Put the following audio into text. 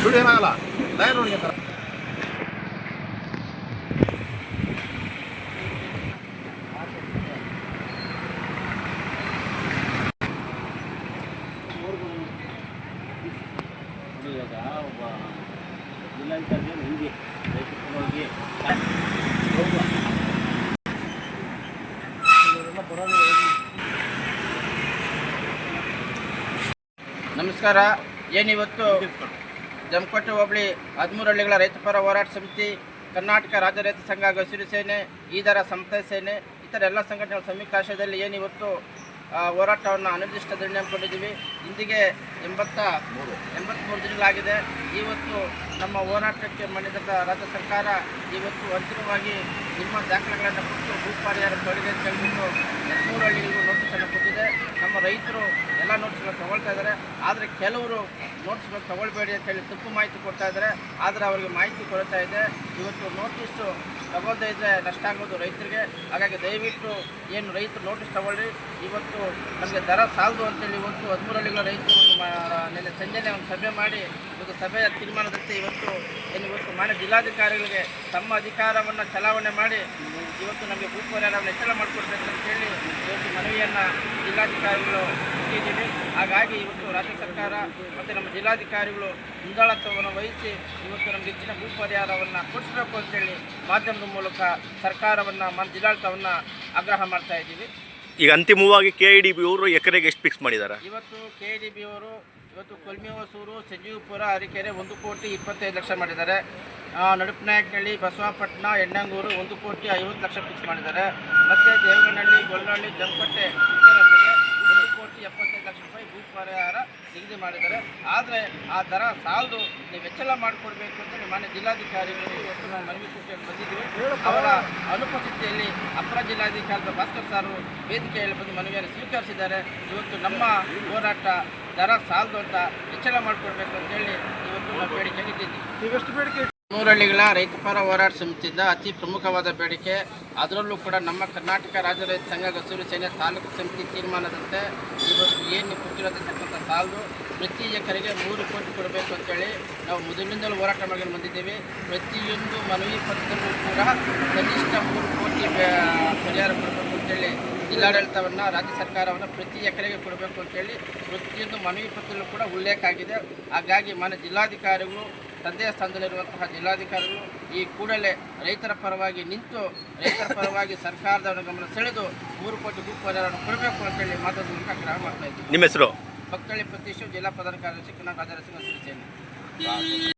ದುಡ್ಡು ಏನಾಗಲ್ಲ ದಯ ನೋಡಿ ಥರ ಒಬ್ಬ ಜಿಲ್ಲಾಧಿಕಾರಿ ಹಿಂಗೆ ಹೋಗಿ ನಮಸ್ಕಾರ. ಏನಿವತ್ತು ಜಮಖಂಡಿ ಹೋಬಳಿ 13 ಹಳ್ಳಿಗಳ ರೈತಪರ ಹೋರಾಟ ಸಮಿತಿ, ಕರ್ನಾಟಕ ರಾಜ್ಯ ರೈತ ಸಂಘ, ಹಸಿರು ಸೇನೆ, ಈದರ ಸಮತಾ ಸೇನೆ ಇತರ ಎಲ್ಲ ಸಂಘಟನೆಗಳ ಸಂಯುಕ್ತ ಆಶ್ರಯದಲ್ಲಿ ಏನಿವತ್ತು ಹೋರಾಟವನ್ನು ಅನಿರ್ದಿಷ್ಟ ದಿನ ಹಮ್ಮಿಕೊಂಡಿದ್ದೀವಿ. ಇಂದಿಗೆ 83 ದಿನಗಳಾಗಿದೆ. ಇವತ್ತು ನಮ್ಮ ಹೋರಾಟಕ್ಕೆ ಮಂಡಿಸಿದ ರಾಜ್ಯ ಸರ್ಕಾರ ಇವತ್ತು ಅಂತಿಮವಾಗಿ ನಿಮ್ಮ ದಾಖಲೆಗಳನ್ನು ಕೊಟ್ಟು ಭೂ ಪರಿಹಾರ ಕೊಡುಗೆ ಅಂತ ಹೇಳಿಬಿಟ್ಟು 13 ಹಳ್ಳಿಗಳಿಗೂ ನೋಟಿಸನ್ನು ಕೊಟ್ಟಿದೆ. ನಮ್ಮ ರೈತರು ಎಲ್ಲ ನೋಟಿಸ್ಗಳನ್ನು ತಗೊಳ್ತಾ ಇದ್ದಾರೆ. ಆದರೆ ಕೆಲವರು ನೋಟಿಸ್ಗಳು ತಗೊಳ್ಬೇಡಿ ಅಂತೇಳಿ ತಪ್ಪು ಮಾಹಿತಿ ಕೊಡ್ತಾ ಇದ್ದಾರೆ. ಆದರೆ ಅವರಿಗೆ ಮಾಹಿತಿ ಕೊಡ್ತಾ ಇದೆ. ಇವತ್ತು ನೋಟಿಸು ತಗೊಳ್ತಾ ಇದ್ದರೆ ನಷ್ಟ ಆಗೋದು ರೈತರಿಗೆ. ಹಾಗಾಗಿ ದಯವಿಟ್ಟು ಏನು ರೈತರು ನೋಟಿಸ್ ತಗೊಳ್ಳಿ. ಇವತ್ತು ನಮಗೆ ದರ ಸಾಲದು ಅಂತೇಳಿ ಇವತ್ತು 13 ಹಳ್ಳಿಗಳ ರೈತರು ನಿನ್ನೆ ಸಂಜೆನೇ ಒಂದು ಸಭೆ ಮಾಡಿ ಇವತ್ತು ಸಭೆಯ ತೀರ್ಮಾನದಂತೆ ಇವತ್ತು ಮಾನ್ಯ ಜಿಲ್ಲಾಧಿಕಾರಿಗಳಿಗೆ ತಮ್ಮ ಅಧಿಕಾರವನ್ನು ಚಲಾವಣೆ ಮಾಡಿ ಇವತ್ತು ನಮಗೆ ಭೂ ಪರಿಹಾರವನ್ನು ಹೆಚ್ಚಳ ಮಾಡಿಕೊಡ್ಬೇಕಂತೇಳಿ ಇವತ್ತು ಮನವಿಯನ್ನು ಜಿಲ್ಲಾಧಿಕಾರಿಗಳು ಕೊಟ್ಟಿದ್ದೀವಿ. ಹಾಗಾಗಿ ಇವತ್ತು ರಾಜ್ಯ ಸರ್ಕಾರ ಮತ್ತು ನಮ್ಮ ಜಿಲ್ಲಾಧಿಕಾರಿಗಳು ಮುಂದಾಳತ್ವವನ್ನು ವಹಿಸಿ ಇವತ್ತು ನಮಗೆ ಹೆಚ್ಚಿನ ಭೂ ಪರಿಹಾರವನ್ನು ಕೊಡಿಸಬೇಕು ಅಂತೇಳಿ ಮಾಧ್ಯಮದ ಮೂಲಕ ಸರ್ಕಾರವನ್ನು ಜಿಲ್ಲಾಡಳಿತವನ್ನು ಆಗ್ರಹ ಮಾಡ್ತಾ ಇದ್ದೀವಿ. ಈಗ ಅಂತಿಮವಾಗಿ KIDB ಅವರು ಎಕರೆಗೆ ಎಷ್ಟು ಫಿಕ್ಸ್ ಮಾಡಿದ್ದಾರೆ? ಇವತ್ತು KIDB ಅವರು ಇವತ್ತು ಕೊಲ್ಮಿ ಹೊಸೂರು, ಸಂಜೀವಪುರ, ಅರಕೆರೆ 1,25,00,000 ಮಾಡಿದ್ದಾರೆ. ನಡುಪನಾಯಕನಹಳ್ಳಿ, ಬಸವಾಪಟ್ಟಣ, ಎಣ್ಣಂಗೂರು 1,50,00,000 ಫಿಕ್ಸ್ ಮಾಡಿದ್ದಾರೆ. ಮತ್ತು ದೇವಗನಹಳ್ಳಿ, ಗೊಲ್ಲಹಳ್ಳಿ, ಜಮಖಂಡಿ 1,75,00,000 ಭೂ ಪರಿಹಾರ ನಿಗದಿ ಮಾಡಿದ್ದಾರೆ. ಆದರೆ ಆ ದರ ಸಾಲದು, ನೀವು ಹೆಚ್ಚಳ ಮಾಡಿಕೊಡ್ಬೇಕು ಅಂತ ಮಾನ್ಯ ಜಿಲ್ಲಾಧಿಕಾರಿಗಳು ಇವತ್ತು ನಾವು ಮನವಿ ಕೊಟ್ಟು ಬಂದಿದ್ದೀವಿ. ಅವರ ಅನುಪಸ್ಥಿತಿಯಲ್ಲಿ ಅಪರ ಜಿಲ್ಲಾಧಿಕಾರಿ ಭಾಸ್ಕರ್ ಸಾರು ವೇದಿಕೆಯಲ್ಲಿ ಬಂದು ಮನವಿಯನ್ನು ಸ್ವೀಕರಿಸಿದ್ದಾರೆ. ಇವತ್ತು ನಮ್ಮ ಹೋರಾಟ ದರ ಸಾಲದು ಅಂತ ಹೆಚ್ಚಳ ಮಾಡಿಕೊಡ್ಬೇಕು ಅಂತೇಳಿ ಇವತ್ತು ನಾವು ಬೇಡಿಕೆ ಇಟ್ಟಿದ್ದೀವಿ. ನೀವೆಷ್ಟು ಬೇಡಿಕೆ? 13 ಹಳ್ಳಿಗಳ ರೈತಪರ ಹೋರಾಟ ಸಮಿತಿಯಿಂದ ಅತಿ ಪ್ರಮುಖವಾದ ಬೇಡಿಕೆ, ಅದರಲ್ಲೂ ಕೂಡ ನಮ್ಮ ಕರ್ನಾಟಕ ರಾಜ್ಯ ರೈತ ಸಂಘ, ಹಸಿರು ಸೇನೆ ತಾಲೂಕು ಸಮಿತಿ ತೀರ್ಮಾನದಂತೆ ಇವತ್ತು ಏನು ಕೊಟ್ಟಿರತಕ್ಕಂಥ ಸಾಲದು ಪ್ರತಿ ಎಕರೆಗೆ 3 ಕೋಟಿ ಕೊಡಬೇಕು ಅಂತೇಳಿ ನಾವು ಮೊದಲಿನಿಂದಲೂ ಹೋರಾಟ ಮಾಡ್ಕೊಂಡು ಬಂದಿದ್ದೇವೆ. ಪ್ರತಿಯೊಂದು ಮನವಿ ಪತ್ರದಲ್ಲೂ ಕೂಡ ಕನಿಷ್ಠ 3 ಕೋಟಿ ಪರಿಹಾರ ಕೊಡಬೇಕು ಅಂತೇಳಿ ಜಿಲ್ಲಾಡಳಿತವನ್ನು, ರಾಜ್ಯ ಸರ್ಕಾರವನ್ನು ಪ್ರತಿ ಎಕರೆಗೆ ಕೊಡಬೇಕು ಅಂತೇಳಿ ಪ್ರತಿಯೊಂದು ಮನವಿ ಪತ್ರದಲ್ಲೂ ಕೂಡ ಉಲ್ಲೇಖ ಆಗಿದೆ. ಹಾಗಾಗಿ ಮಾನ್ಯ ಜಿಲ್ಲಾಧಿಕಾರಿಗಳು, ತಂದೆಯ ಸ್ಥಾನದಲ್ಲಿರುವಂತಹ ಜಿಲ್ಲಾಧಿಕಾರಿಗಳು ಈ ಕೂಡಲೇ ರೈತರ ಪರವಾಗಿ ನಿಂತು ರೈತರ ಪರವಾಗಿ ಸರ್ಕಾರದ ಗಮನ ಸೆಳೆದು 3 ಕೋಟಿ ಭೂ ಪರಿಹಾರವನ್ನು ಕೊಡಬೇಕು ಅಂತೇಳಿ ಮಾತಾಡೋದು ಮೂಲಕ ಆಗ್ರಹ ಮಾಡ್ತಾ ಇದ್ದೀವಿ. ನಿಮ್ಮ ಹೆಸರು? ಭಕ್ತಳ್ಳಿ ಪ್ರತೀಶು, ಜಿಲ್ಲಾ ಪ್ರಧಾನ ಕಾರ್ಯದರ್ಶಿ, ಕರ್ನಾಟಕ ರಾಜ್ಯ ರೈತ ಸಂಘ, ಹಸಿರು ಸೇನೆ.